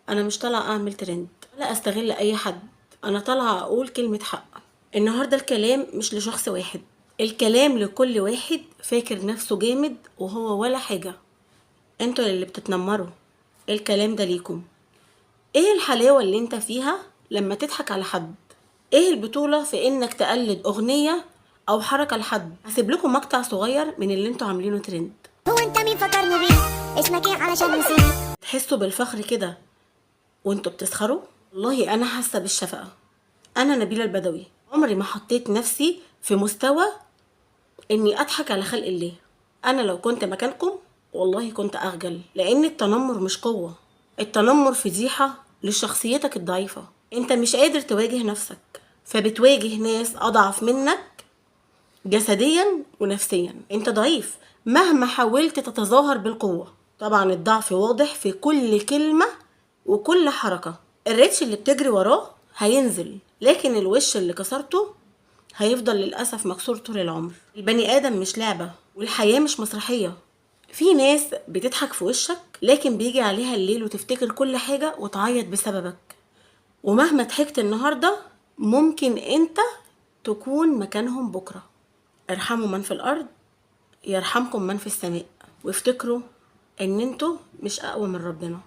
انا مش طالعه اعمل ترند ولا استغل اي حد، انا طالعه اقول كلمه حق. النهارده الكلام مش لشخص واحد، الكلام لكل واحد فاكر نفسه جامد وهو ولا حاجه. انتوا اللي بتتنمروا، الكلام ده ليكم. ايه الحلاوه اللي انت فيها لما تضحك على حد؟ ايه البطوله في انك تقلد اغنيه او حركه لحد؟ هسيب لكم مقطع صغير من اللي انتوا عاملينه ترند. هو انت مين فكرني بيه؟ اسمك ايه علشان نسيت؟ تحسوا بالفخر كده وانتوا بتسخروا؟ والله انا حاسه بالشفقه. انا نبيله البدوي عمري ما حطيت نفسي في مستوى اني اضحك على خلق الله. انا لو كنت مكانكم والله كنت اخجل، لان التنمر مش قوه، التنمر فضيحه لشخصيتك الضعيفه. انت مش قادر تواجه نفسك فبتواجه ناس اضعف منك جسديا ونفسيا. انت ضعيف مهما حاولت تتظاهر بالقوه. طبعا الضعف واضح في كل كلمه وكل حركه. الريتش اللي بتجري وراه هينزل، لكن الوش اللي كسرته هيفضل للأسف مكسور طول العمر. البني آدم مش لعبة والحياة مش مسرحية. في ناس بتضحك في وشك لكن بيجي عليها الليل وتفتكر كل حاجة وتعيط بسببك. ومهما ضحكت النهاردة ممكن انت تكون مكانهم بكرة. ارحموا من في الأرض يرحمكم من في السماء، وافتكروا ان انتوا مش أقوى من ربنا.